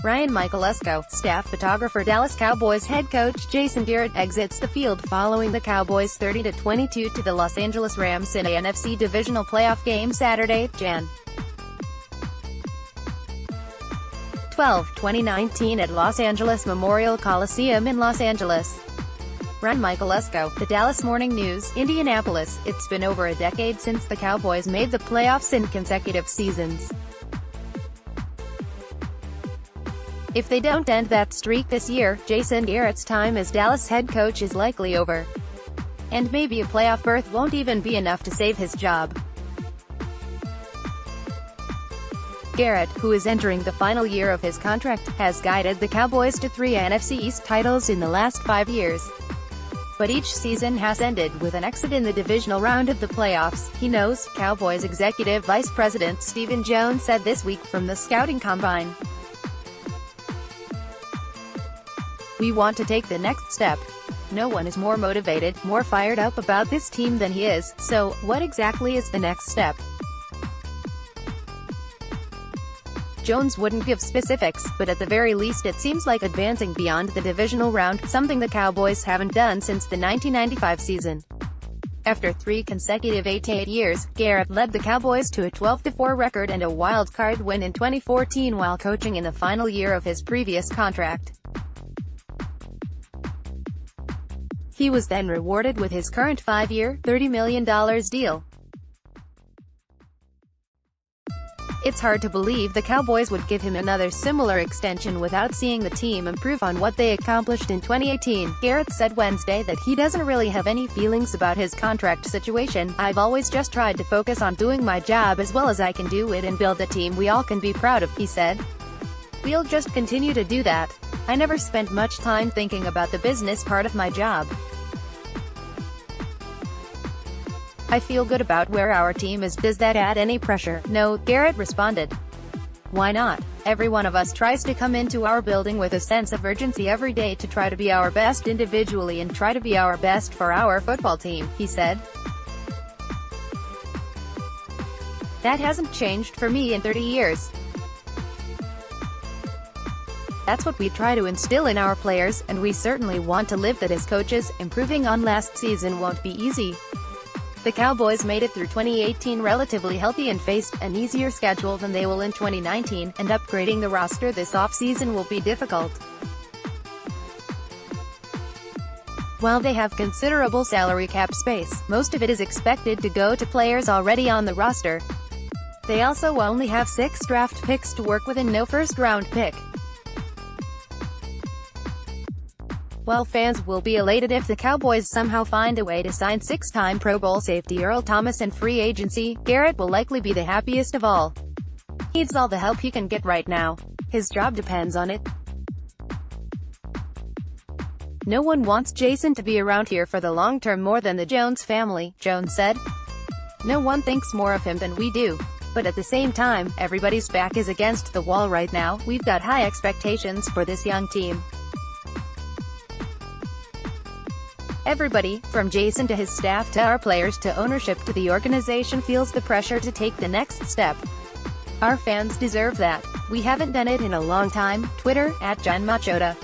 Michalesko, staff photographer Dallas Cowboys head coach Jason Garrett exits the field following the Cowboys' 30-22 to the Los Angeles Rams in a NFC divisional playoff game Saturday, Jan. 12, 2019 at Los Angeles Memorial Coliseum in Los Angeles. Michalesko, The Dallas Morning News, Indianapolis. It's been over a decade since the Cowboys made the playoffs in consecutive seasons. If they don't end that streak this year, Jason Garrett's time as Dallas head coach is likely over. And maybe a playoff berth won't even be enough to save his job. Garrett, who is entering the final year of his contract, has guided the Cowboys to 3 NFC East titles in the last 5 years. But each season has ended with an exit in the divisional round of the playoffs. He knows, Cowboys Executive Vice President Stephen Jones said this week from the Scouting Combine. "We want to take the next step. No one is more motivated, more fired up about this team than he is, so, what exactly is the next step?" Jones wouldn't give specifics, but at the very least it seems like advancing beyond the divisional round, something the Cowboys haven't done since the 1995 season. After 3 consecutive 8-8 years, Garrett led the Cowboys to a 12-4 record and a wild-card win in 2014 while coaching in the final year of his previous contract. He was then rewarded with his current 5-year, $30 million deal. It's hard to believe the Cowboys would give him another similar extension without seeing the team improve on what they accomplished in 2018. Garrett said Wednesday that he doesn't really have any feelings about his contract situation. "I've always just tried to focus on doing my job as well as I can do it and build a team we all can be proud of," he said. "We'll just continue to do that. I never spent much time thinking about the business part of my job. I feel good about where our team is. Does that add any pressure?" "No," Garrett responded. "Why not? Every one of us tries to come into our building with a sense of urgency every day to try to be our best individually and try to be our best for our football team," he said. "That hasn't changed for me in 30 years. That's what we try to instill in our players, and we certainly want to live that as coaches. Improving on last season won't be easy. The Cowboys made it through 2018 relatively healthy and faced an easier schedule than they will in 2019, and upgrading the roster this offseason will be difficult. While they have considerable salary cap space, most of it is expected to go to players already on the roster. They also only have 6 draft picks to work with and no first-round pick. While fans will be elated if the Cowboys somehow find a way to sign 6-time Pro Bowl safety Earl Thomas in free agency, Garrett will likely be the happiest of all. He needs all the help he can get right now. His job depends on it. "No one wants Jason to be around here for the long term more than the Jones family," Jones said. "No one thinks more of him than we do. But at the same time, everybody's back is against the wall right now. We've got high expectations for this young team. Everybody, from Jason to his staff to our players to ownership to the organization, feels the pressure to take the next step. Our fans deserve that. We haven't done it in a long time." Twitter, @JohnMachota.